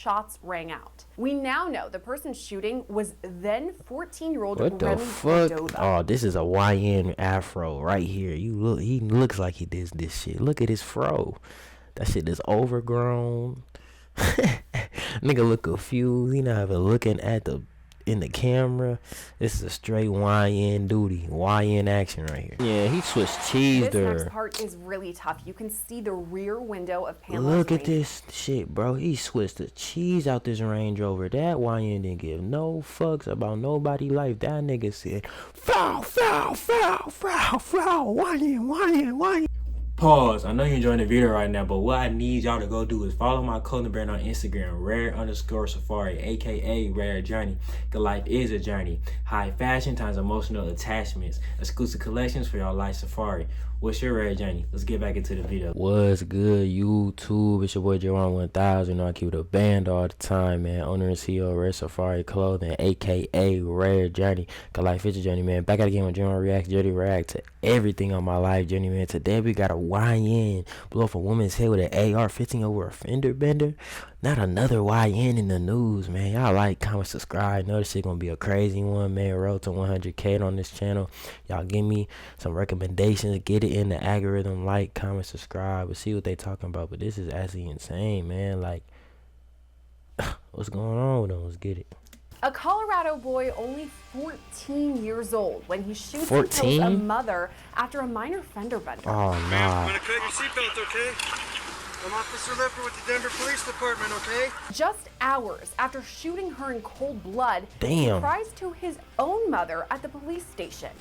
shots rang out. We now know the person shooting was then 14-year-old What the fuck? Oh, this is a YN afro right here. He looks like he did this shit. Look at his fro. That shit is overgrown. Nigga look confused. He not even looking at in the camera. This is a straight YN duty. YN action right here. Yeah, he switched cheese there. This next part is really tough. You can see the rear window of Pamela's Look at this shit, bro. He switched the cheese out this Range Rover. That YN didn't give no fucks about nobody life. That nigga said, foul, foul, foul, foul, foul, YN. Pause. I know you're enjoying the video right now, but what I need y'all to go do is follow my clothing brand on Instagram, rare_safari, aka Rare Journey. Cause life is a journey. High fashion times emotional attachments. Exclusive collections for your life safari. What's your Rare Journey? Let's get back into the video. What's good, YouTube? It's your boy JUAN 1000. You know I keep it a band all the time, man. Owner and CEO of Rare Safari Clothing, aka Rare Journey. Cause life is a journey, man. Back at again with JUAN Reacts Journey. React to everything on my life journey, man. Today we got a YN blow off a woman's head with an AR-15 over a fender bender. Not another YN in the news, man. Y'all like, comment, subscribe. Know this shit gonna be a crazy one, man. Road to 100K on this channel. Y'all give me some recommendations. Get it in the algorithm. Like, comment, subscribe. We'll see what they talking about. But this is actually insane, man. Like, what's going on with them? Let's get it. A Colorado boy only 14 years old when he shoots 14? and kills a mother after a minor fender bender. Oh, nah. I'm gonna cut your seatbelt, okay? I'm Officer Lipper with the Denver Police Department, okay? Just hours after shooting her in cold blood, damn, he cries to his own mother at the police station.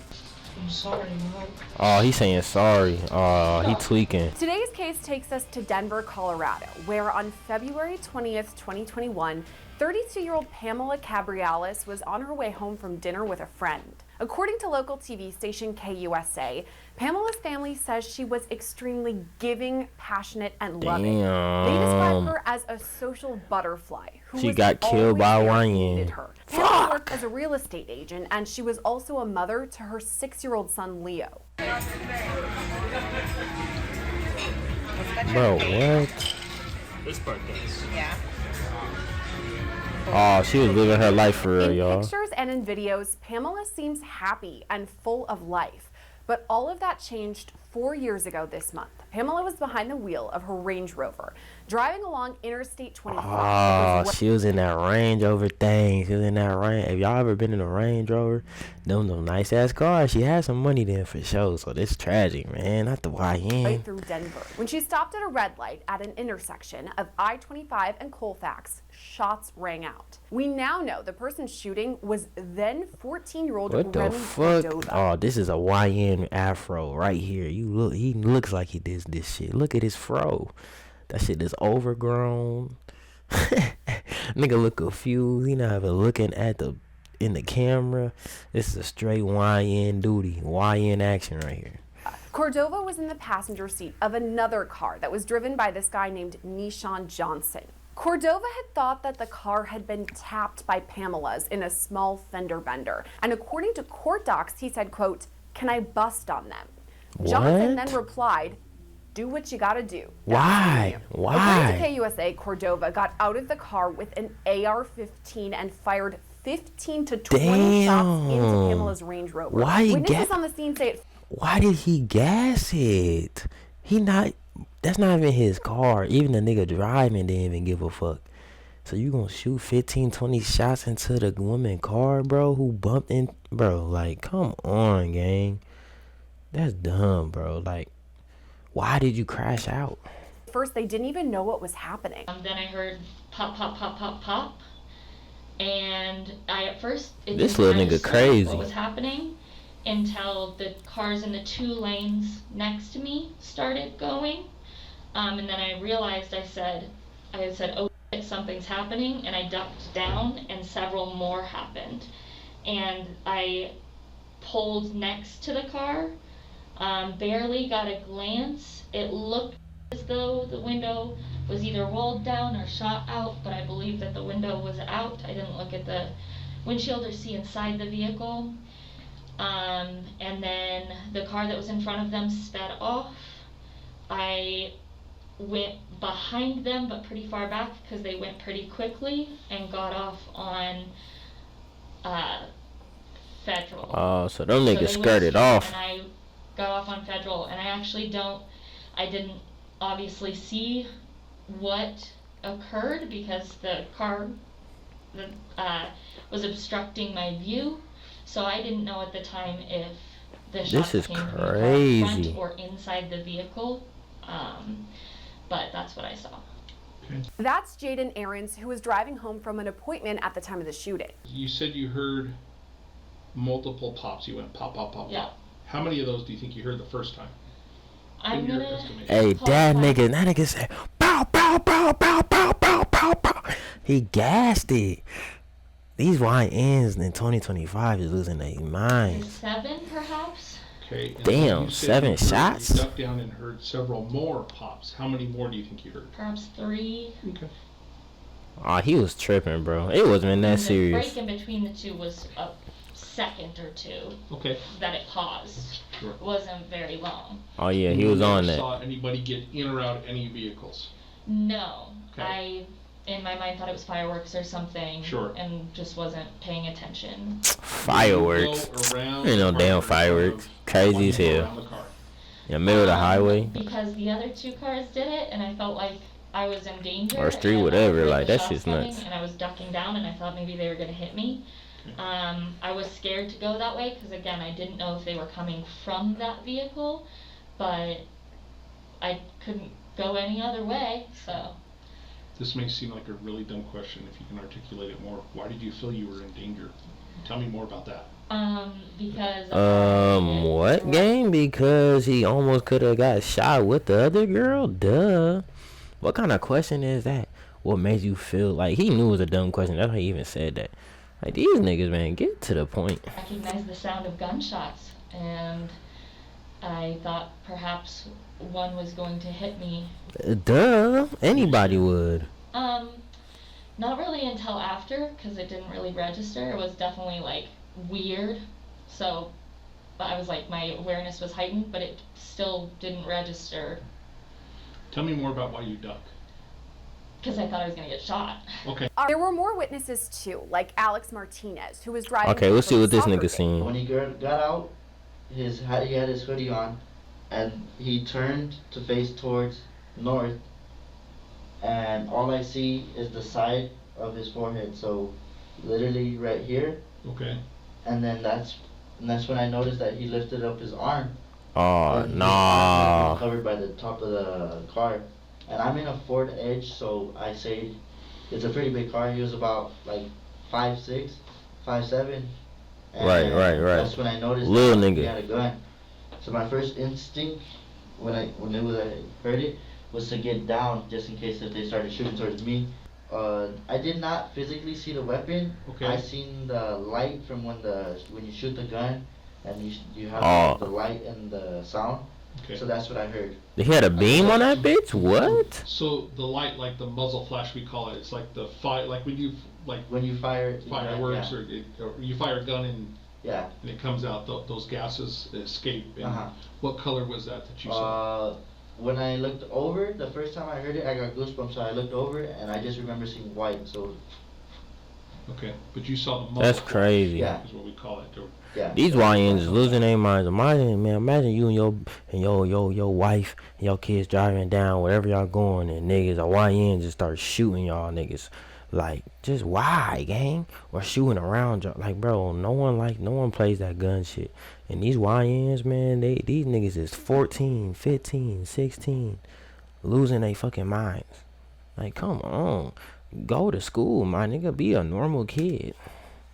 I'm sorry, Mom. Oh, he's saying sorry. Oh, he tweaking. Today's case takes us to Denver, Colorado, where on February 20th, 2021, 32-year-old Pamela Cabriales was on her way home from dinner with a friend. According to local TV station KUSA, Pamela's family says she was extremely giving, passionate, and loving. Damn. They describe her as a social butterfly who She was got killed by YN. Pamela worked as a real estate agent, and she was also a mother to her 6-year-old son, Leo. Bro, what? This part does. Yeah. Oh, she was living her life for real, y'all. In pictures and in videos, Pamela seems happy and full of life. But all of that changed 4 years ago this month. Pamela was behind the wheel of her Range Rover, driving along Interstate 25. Oh, she was in that Range Rover thing. She was in that Range. If y'all ever been in a Range Rover, them nice ass cars. She had some money then for sure. So this tragic, man. Not the YN. Right through Denver. When she stopped at a red light at an intersection of I-25 and Colfax, shots rang out. We now know the person shooting was then 14-year-old What the fuck? Oh, this is a YN afro right here. He looks like he did this shit. Look at his fro. That shit is overgrown. Nigga look confused. He not even looking at in the camera. This is a straight YN duty. YN action right here. Cordova was in the passenger seat of another car that was driven by this guy named Nishan Johnson. Cordova had thought that the car had been tapped by Pamela's in a small fender bender. And according to court docs, he said, quote, "Can I bust on them?" What? Johnson then replied, "Do what you gotta do." Why? According to KUSA, Cordova got out of the car with an AR-15 and fired 15 to 20 shots into Pamela's Range Rover. Witnesses on the scene say why did he gas it? That's not even his car. Even the nigga driving didn't even give a fuck. So you gonna shoot 15, 20 shots into the woman car, bro, who bumped in? Bro, like, come on, gang. That's dumb, bro. Like, why did you crash out? First, they didn't even know what was happening. Then I heard pop, pop, pop, pop, pop. And at first, this little nigga crazy. What was happening until the cars in the 2 lanes next to me started going. And then I realized, I said, oh shit, something's happening, and I ducked down, and several more happened. And I pulled next to the car, barely got a glance. It looked as though the window was either rolled down or shot out, but I believe that the window was out. I didn't look at the windshield or see inside the vehicle. And then the car that was in front of them sped off. I went behind them, but pretty far back because they went pretty quickly and got off on Federal. Oh, so them niggas they skirted went off. And I got off on Federal, and I didn't obviously see what occurred because the car was obstructing my view, so I didn't know at the time if the shots This is came from the crazy. front or inside the vehicle, but that's what I saw. Okay. That's Jaden Aarons, who was driving home from an appointment at the time of the shooting. You said you heard multiple pops. You went pop, pop, pop, Yeah. pop. How many of those do you think you heard the first time? I'm In your gonna estimation. Hey, that qualify- nigga said, pow, pow, pow, pow, pow, pow, pow, pow. He gassed it. These YNs in 2025 is losing their minds. 7 perhaps. Okay. And Damn, you said 7 you heard- shots? You ducked down and heard several more pops. How many more do you think you heard? Perhaps 3. Okay. Oh, he was tripping, bro. It wasn't even that And serious. the break in between the two was a second or two Okay. that it paused. Sure. It wasn't very long. Oh yeah, he You was never on that. Saw anybody get in or out of any vehicles? No. Okay. I, in my mind, thought it was fireworks or something. Sure. And just wasn't paying attention. Fireworks. Go around Ain't no the damn car, fireworks. or Crazy as go hell. around the car? In the middle of the highway. Because the other 2 cars did it, and I felt like I was in danger. Or street, and I whatever, heard like, the that shots shit's coming, nuts. And I was ducking down, and I thought maybe they were gonna hit me. Okay. I was scared to go that way because again, I didn't know if they were coming from that vehicle, but I couldn't go any other way, so. This may seem like a really dumb question. If you can articulate it more, why did you feel you were in danger? Tell me more about that. Because What game? Because he almost could have got shot with the other girl? Duh. What kind of question is that? What made you feel like he knew it was a dumb question? That's why he even said that. Like, these niggas, man, get to the point. Recognized the sound of gunshots, and I thought perhaps one was going to hit me. Duh. Anybody would. Not really until after, because it didn't really register. It was definitely like weird, so I was like, my awareness was heightened, but it still didn't register Tell me more about why you ducked. because I thought I was gonna get shot. Okay. There were more witnesses too, like Alex Martinez, who was driving. Okay, home let's see from what this soccer nigga game. seen. When he got out, he had his hoodie on, and he turned to face towards north, and all I see is the side of his forehead, so literally right here, Okay. and then that's when I noticed that he lifted up his arm. Oh, and his arm nah. was covered by the top of the car, and I'm in a Ford Edge, so I say it's a pretty big car. He was about like 5'6", 5'7". and Right. That's when I noticed Little that nigga. he had a gun. So my first instinct when I heard it was to get down just in case if they started shooting towards me. I did not physically see the weapon. Okay. I seen the light from when you shoot the gun, and you have Oh. the light and the sound. Okay. So that's what I heard. He had a beam on that bitch? What? So the light, like the muzzle flash, we call it. It's like the like when you When you fire fireworks yeah. or you fire a gun and Yeah. it comes out. Those gases escape. And Uh-huh. what color was that you saw? When I looked over, the first time I heard it, I got goosebumps. So I looked over, and I just remember seeing white. So Okay, but you saw the muzzle. That's flash, crazy. Yeah. Is what we call it. Or- yeah. These YNs is losing their minds. Imagine you and your wife and your kids driving down wherever y'all going, and niggas or YN just start shooting y'all niggas. Like, just why, gang? Or shooting around y'all. Like, bro, no one plays that gun shit. And these YNs, man, these niggas is 14, 15, 16, losing their fucking minds. Like, come on. Go to school, my nigga. Be a normal kid.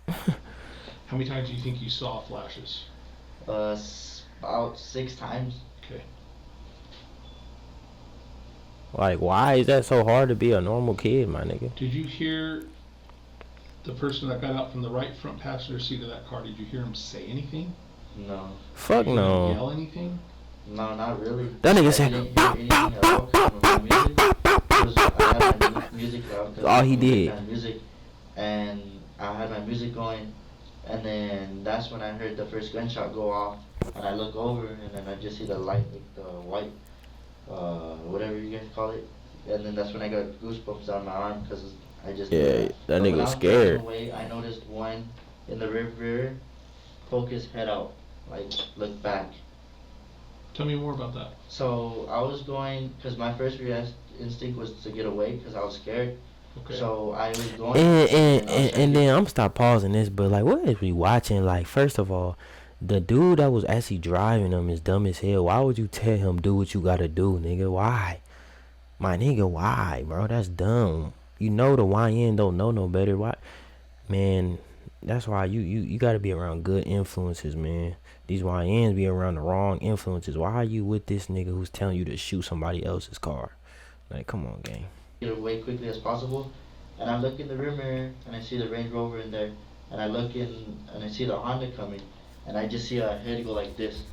How many times do you think you saw flashes? About 6 times. Okay. Like, why is that so hard to be a normal kid, my nigga? Did you hear the person that got out from the right front passenger seat of that car? Did you hear him say anything? No. Fuck Did you hear him no. yell anything? No, not really. That nigga I said, didn't hear "Pow, anything pow, at all pow, from my music. I had my music loud. 'Cause That's all he I'm a big did. fan of music, and I had my music going, and then that's when I heard the first gunshot go off, and I look over, and then I just see the light, like the white whatever you guys call it. And then that's when I got goosebumps on my arm because I just that but nigga when I was was driving scared. away, I noticed one in the rear mirror poke his head out, like look back. Tell me more about that. So I was going because my first instinct was to get away because I was scared. Okay. So I was going. And then I'm stop pausing this, but like, what is we watching? Like, first of all, the dude that was actually driving him is dumb as hell. Why would you tell him do what you gotta do, nigga? Why? My nigga, why, bro? That's dumb. You know the YN don't know no better. Why? Man, that's why you gotta be around good influences, man. These YNs be around the wrong influences. Why are you with this nigga who's telling you to shoot somebody else's car? Like, come on, gang. Get away quickly as possible, and I look in the rear mirror and I see the Range Rover in there, and I look in and I see the Honda coming, and I just see a head go like this,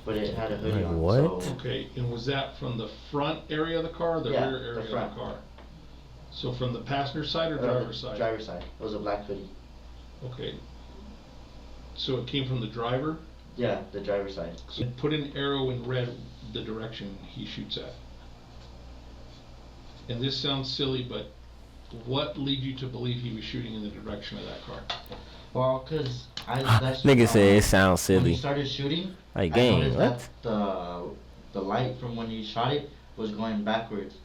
but it had a hoodie Like, on. what? So Okay, and was that from the front area of the car or the Yeah, rear area the front. of the car? So from the passenger side or driver's side? Driver's side. It was a black hoodie. Okay. So it came from the driver? Yeah, the driver's side. So put an arrow in red the direction he shoots at. And this sounds silly, but what lead you to believe he was shooting in the direction of that car? Well, cause that's Nigga said it sounds when he silly. started shooting, Like, I gang, noticed what? that the light from when he shot it was going backwards.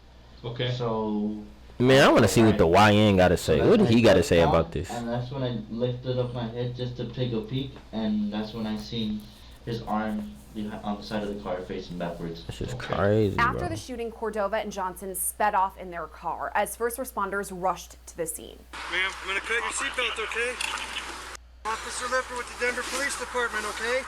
Okay. So Man, I want to see what the YN gotta so say. that's What did when he I gotta looked say down, about this? And that's when I lifted up my head just to take a peek, and that's when I seen his arm on the side of the car facing backwards. That's just Okay. crazy, After bro. the shooting, Cordova and Johnson sped off in their car as first responders rushed to the scene. Ma'am, I'm gonna cut your seatbelt, okay? Officer Lipper with the Denver Police Department, okay?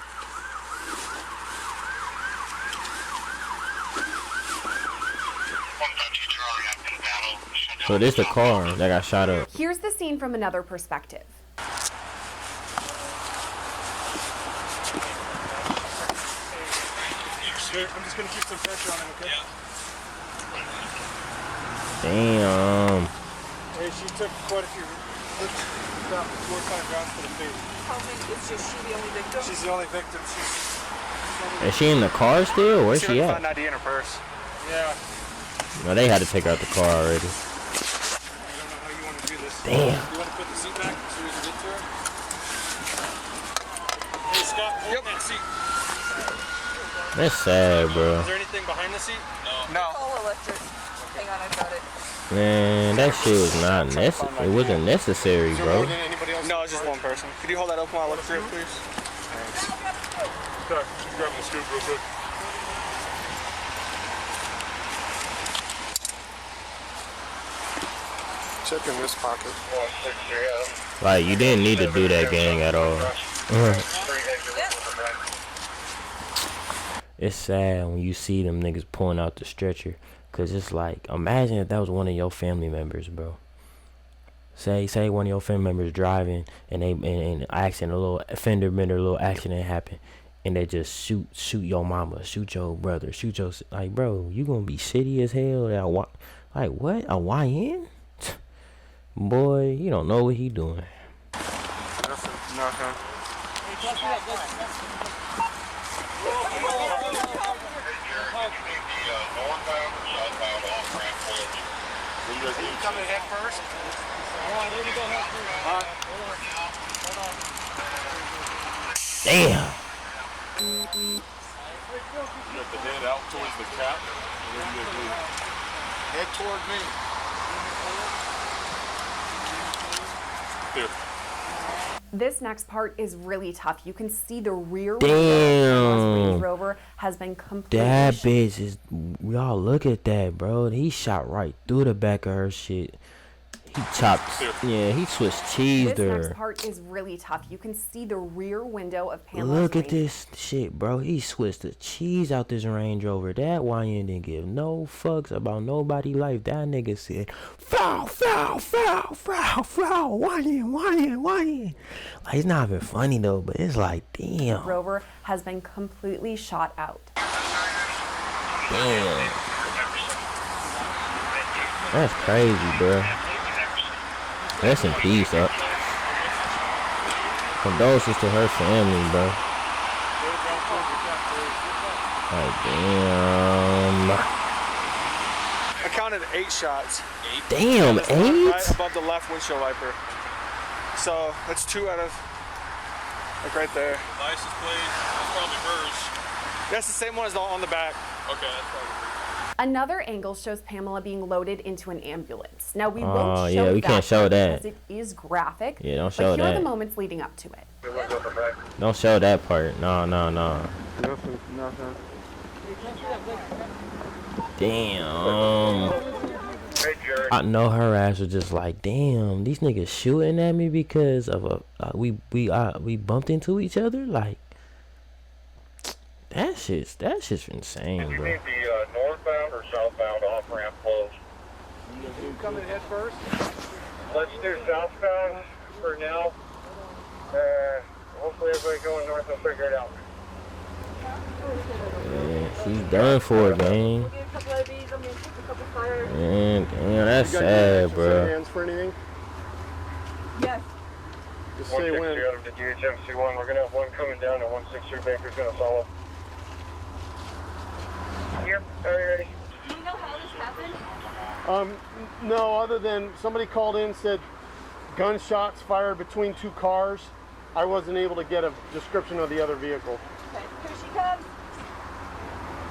So this the car that got shot up. Here's the scene from another perspective. Sir, I'm just gonna keep some pressure on him, okay? Damn. Hey, she took quite a few, about 4 or 5 rounds for the face. How many? Is just she the only victim? She's the only victim. Is she in the car still? Where's she at? ID in her purse. Yeah. No, they had to take her out the car already. I don't know how you want to do this. Damn. You want to put the seat back as soon as you get to her? Hey, Scott, hold that seat. That's sad, bro. Is there anything behind the seat? No. All electric. Hang on, I got it. Man, that shit was not necessary. It wasn't necessary, Is there more bro. than anybody else? No, it's just one person. Could you hold that open while I look through it, please? Thanks. Sorry, just grabbing the scoop real quick. Check in this pocket. Like, you didn't need to do that, gang, at all. It's sad when you see them niggas pulling out the stretcher. Cause it's like, imagine if that was one of your family members, bro. Say one of your family members driving and an accident, a little fender bender, a little accident happen, and they just shoot your mama, shoot your brother, shoot your, like, bro, you gonna be shitty as hell. Like, what? A YN? Boy, you don't know what he doing. Nothing. You coming head first? Damn. Put the head out towards the cap. Head toward me. Here. This next part is really tough. You can see the rear Damn. window. Range Rover has been completely That bitch is, y'all look at that, bro. He shot right through the back of her shit. He chopped, yeah, he switched cheesed This next her. part is really tough. You can see the rear window of Pamela's Look at Range. this shit, bro. He switched the cheese out this Range Rover. That YN didn't give no fucks about nobody life. That nigga said, foul, foul, foul, foul, foul, YN. Like, it's not even funny though, but it's like, damn. Rover has been completely shot out. Damn. That's crazy, bro. Rest in peace, up. Condolences to her family, bro. Like, damn. I counted 8 shots. Damn, Right 8? above the left windshield wiper. So that's 2 out of, like right there. License plate, that's probably hers. That's the same one as on the back. Okay, that's probably hers. Another angle shows Pamela being loaded into an ambulance. Now we Oh, won't yeah, show we that can't show part that. because it is graphic. Yeah, don't show but here are that. the moments leading up to it. Don't show that part. No. Nothing. Damn. I know her ass was just like, damn, these niggas shooting at me because of we bumped into each other. Like, that's just insane, You bro. need the northbound or southbound off ramp closed? You coming head first? Let's do southbound for now. Hopefully everybody going north will figure it out. Yeah, she's done for it, gang. Man, damn, that's sad, bro. Hands for anything? Yes. Just say when. 160 out of the GHMC1. We're gonna have one coming down and 163 Baker's gonna follow. Yep, are you ready? Do you know how this happened? No, other than somebody called in, said gunshots fired between 2 cars. I wasn't able to get a description of the other vehicle. Okay, here she comes.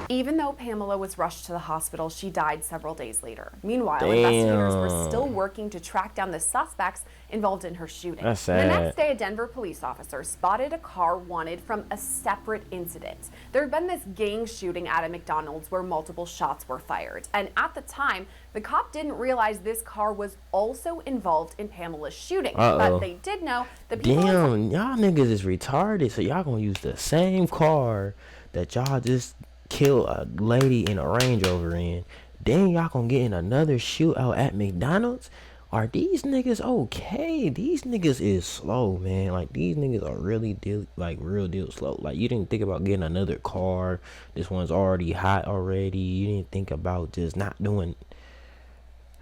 Even though Pamela was rushed to the hospital, she died several days later. Meanwhile, investigators were still working to track down the suspects involved in her shooting. That's The sad. next day, a Denver police officer spotted a car wanted from a separate incident. There had been this gang shooting at a McDonald's where multiple shots were fired. And at the time, the cop didn't realize this car was also involved in Pamela's shooting. But they did know the people Damn, y'all niggas is retarded, so y'all gonna use the same car that y'all just killed a lady in a Range Rover in. Then y'all gonna get in another shootout at McDonald's? Are these niggas okay? These niggas is slow, man. Like, these niggas are really real deal slow. Like, you didn't think about getting another car. This one's already hot already. You didn't think about just not doing,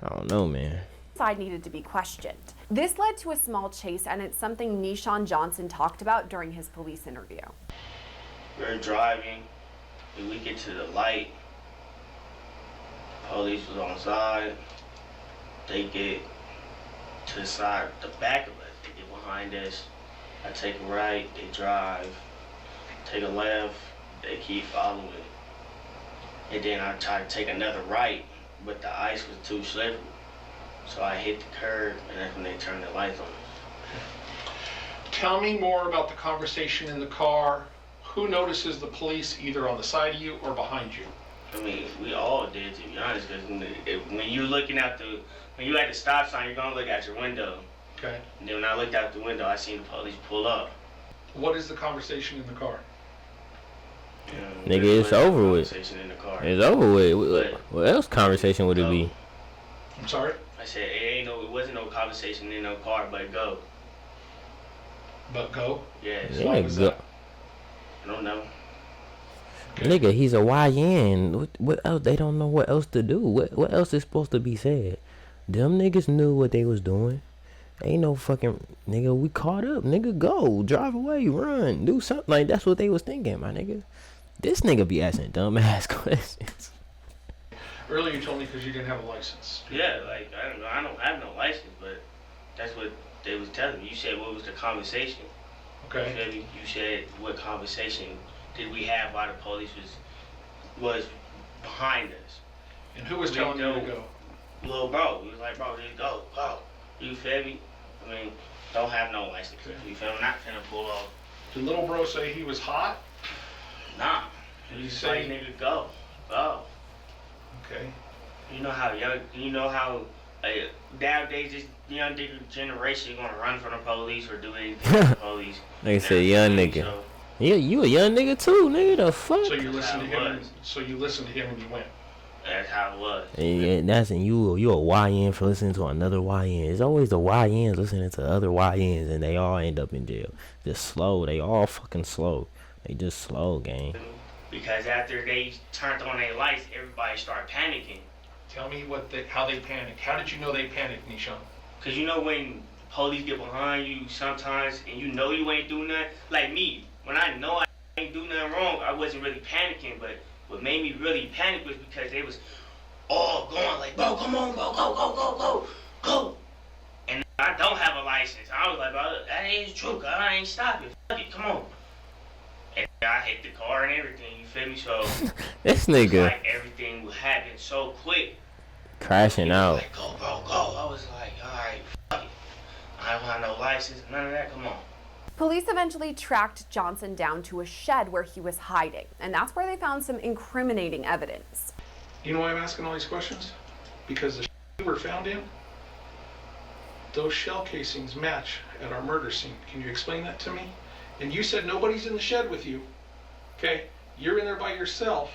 I don't know, man. side needed to be questioned. This led to a small chase, and it's something Nishan Johnson talked about during his police interview. We're driving, and we get to the light. Police was on side. They get to the side, the back of us. They get behind us. I take a right, they drive. Take a left, they keep following. And then I try to take another right, but the ice was too slippery. So I hit the curb, and that's when they turned the lights on. Tell me more about the conversation in the car. Who notices the police either on the side of you or behind you? I mean, we all did, to be honest, because when you're looking at when you at the stop sign, you're gonna look out your window. Okay. And then when I looked out the window, I seen the police pull up. What is the conversation in the car? Nigga, it's over with. Conversation in the car. It's over with. What else conversation would it be? I'm sorry? I said, it wasn't no conversation in no car, but go. But go? Yes. Yeah, go. I don't know. Nigga, he's a YN. What else? They don't know what else to do. What else is supposed to be said? Them niggas knew what they was doing. Ain't no fucking nigga. We caught up. Nigga, go drive away, run, do something. Like, that's what they was thinking, my nigga. This nigga be asking dumbass questions. Earlier you told me because you didn't have a license. Yeah, like I don't have no license, but that's what they was telling me. You said what was the conversation? Okay. You said what conversation did we have while the police was behind us? And who was telling you to go? Little bro. He was like, bro, just go. You feel me? I mean, don't have no license. You feel me? I'm not finna pull off. Did little bro say he was hot? Nah. Did He he say, say? nigga, go. Okay. You know how nowadays this young nigga generation gonna run from the police or do anything for the police. Nigga said young nigga. So, Yeah, you a young nigga too, nigga. The fuck? So you listened to That's how it him. was. So you listened to him and you went. that's how it was. And that's you a YN for listening to another YN. It's always the YNs listening to other YNs, and they all end up in jail. Just slow. They all fucking slow. They just slow, gang. Because after they turned on their lights, everybody started panicking. Tell me how they panicked. How did you know they panicked, Nishan? Cause you know when police get behind you sometimes, and you know you ain't doing nothing. Like me, when I know I ain't do nothing wrong. I wasn't really panicking, but what made me really panic was because they was all going like, bro, come on, bro, go. And I don't have a license. I was like, bro, that ain't true, cause I ain't stopping. Fuck it, come on. And I hit the car and everything, you feel me? So This nigga like everything would happen so quick. crashing out. Like, go, bro, go. I was like, alright, fuck it. I don't have no license, none of that, come on. Police eventually tracked Johnson down to a shed where he was hiding, and that's where they found some incriminating evidence. You know why I'm asking all these questions? Because the we were found in, those shell casings match at our murder scene. Can you explain that to me? And you said nobody's in the shed with you. Okay? You're in there by yourself.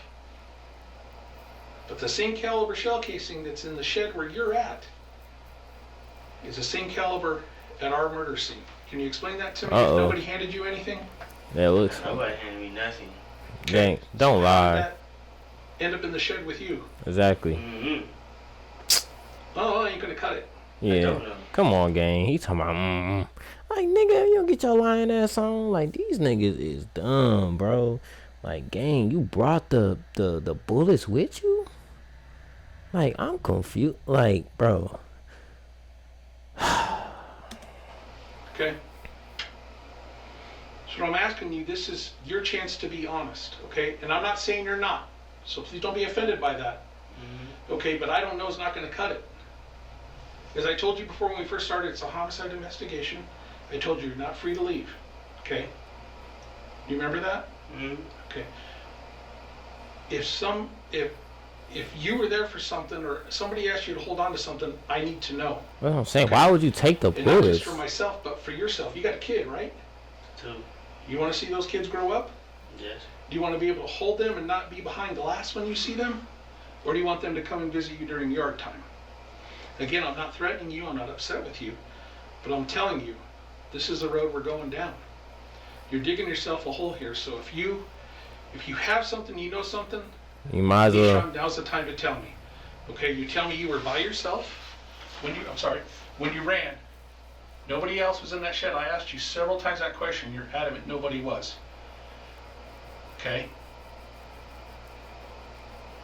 But the same caliber shell casing that's in the shed where you're at is the same caliber at our murder scene. Can you explain that to me? If nobody handed you anything? That looks. Nobody handed me nothing. Gang, don't lie. End up in the shed with you. Exactly. Mm-hmm. Oh, I ain't gonna cut it. Yeah. Come on, gang. He talking about like, nigga, you don't get your lying ass on. Like, these niggas is dumb, bro. Like, gang, you brought the bullets with you? Like, I'm confused. Like, bro. Okay? So what I'm asking you, this is your chance to be honest, okay? And I'm not saying you're not, so please don't be offended by that. Okay, but I don't know is not gonna cut it. As I told you before when we first started, it's a homicide investigation. I told you you're not free to leave, okay? You remember that? Okay. If you were there for something or somebody asked you to hold on to something, I need to know. What I'm saying, why would you take the And not bullets? just for myself, but for yourself. You got a kid, right? 2. You want to see those kids grow up? Yes. Do you want to be able to hold them and not be behind glass when you see them? Or do you want them to come and visit you during yard time? Again, I'm not threatening you, I'm not upset with you, but I'm telling you, this is the road we're going down. You're digging yourself a hole here, so if you have something, you know something, You might as well. now's the time to tell me. Okay, you tell me you were by yourself when you ran. Nobody else was in that shed. I asked you several times that question. You're adamant nobody was. Okay?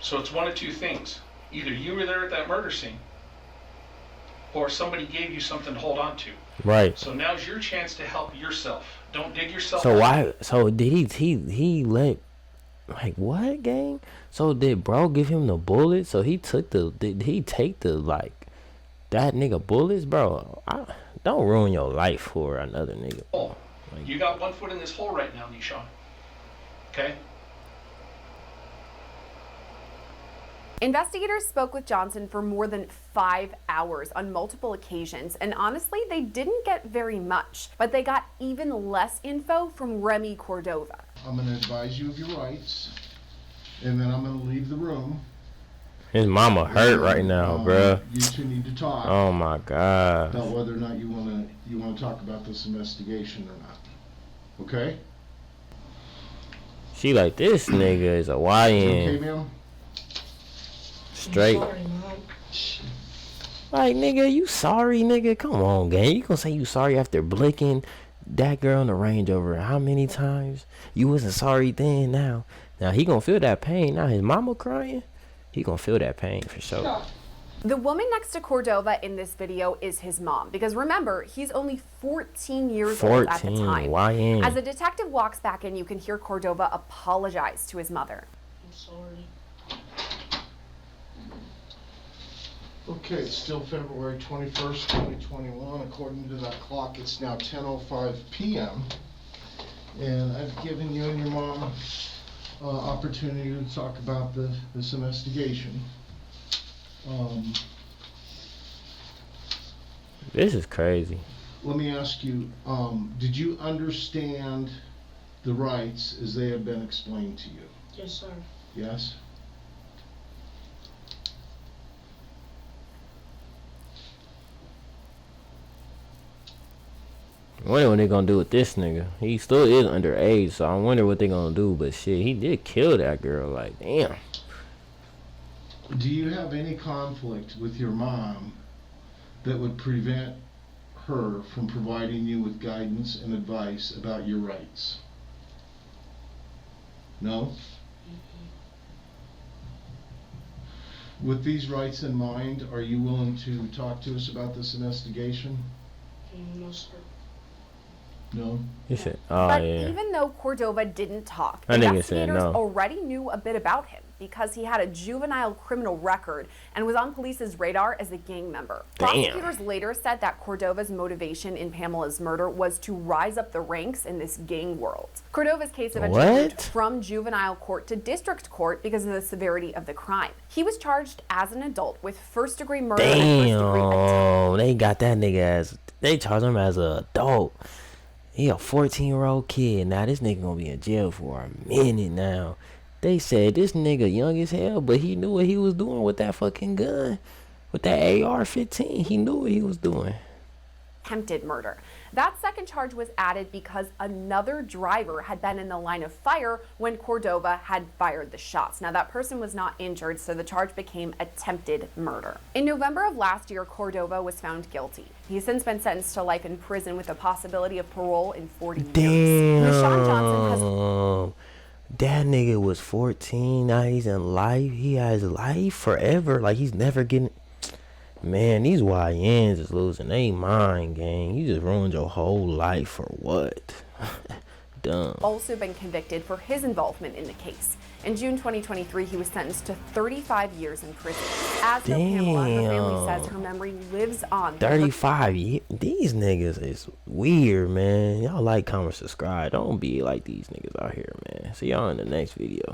So it's one of two things. Either you were there at that murder scene, or somebody gave you something to hold on to. Right. So now's your chance to help yourself. Don't dig yourself So out. why? So did he let? Like what, gang? So did bro give him the bullets? So he took the? Did he take the like that nigga bullets, bro? Don't ruin your life for another nigga. Like, you got one foot in this hole right now, Nishan. Okay. Investigators spoke with Johnson for more than 5 hours on multiple occasions, and honestly, they didn't get very much, but they got even less info from Remy Cordova. I'm going to advise you of your rights, and then I'm going to leave the room. His mama hurt right now, bruh. You two need to talk. Oh my God. About whether or not you want to talk about this investigation or not. Okay? She like, this nigga is a YN. Okay, ma'am? Straight. I'm sorry, Mom. Like, nigga, you sorry, nigga? Come on, gang. You gonna say you sorry after blicking that girl in the Range Rover how many times? You wasn't sorry then, now. Now, he gonna feel that pain. Now, his mama crying, he gonna feel that pain for sure. The woman next to Cordova in this video is his mom, because remember, he's only 14 years old at the time. YN. As a detective walks back in, you can hear Cordova apologize to his mother. I'm sorry. Okay, it's still February 21st, 2021. According to that clock, it's now 10:05 p.m. And I've given you and your mom opportunity to talk about this investigation. This is crazy. Let me ask you, did you understand the rights as they have been explained to you? Yes, sir. Yes? I wonder what they gonna do with this nigga. He still is underage, so I wonder what they gonna do. But shit, he did kill that girl. Like, damn. Do you have any conflict with your mom that would prevent her from providing you with guidance and advice about your rights? No? With these rights in mind, are you willing to talk to us about this investigation? No, sir. No? He said, oh, But yeah. even though Cordova didn't talk, That nigga said investigators no. already knew a bit about him because he had a juvenile criminal record and was on police's radar as a gang member. Damn. Prosecutors later said that Cordova's motivation in Pamela's murder was to rise up the ranks in this gang world. Cordova's case eventually moved from juvenile court to district court because of the severity of the crime. He was charged as an adult with first-degree murder and first-degree attempt. Damn, they got that nigga as, they charged him as an adult. He a 14-year-old kid. Now this nigga gonna be in jail for a minute now. They said this nigga young as hell, but he knew what he was doing with that fucking gun. With that AR-15, he knew what he was doing. Attempted murder. That second charge was added because another driver had been in the line of fire when Cordova had fired the shots. Now that person was not injured, so the charge became attempted murder. In November of last year, Cordova was found guilty. He's since been sentenced to life in prison with the possibility of parole in 40 years. Michonne Johnson has that nigga was 14, now he's in life. He has life forever. Like, he's never getting... Man, these YNs is losing their mind, gang. You just ruined your whole life for what? Dumb. Also been convicted for his involvement in the case. In June 2023, he was sentenced to 35 years in prison. As for Pamela, her family says her memory lives on. 35 years? These niggas is weird, man. Y'all like, comment, subscribe. Don't be like these niggas out here, man. See y'all in the next video.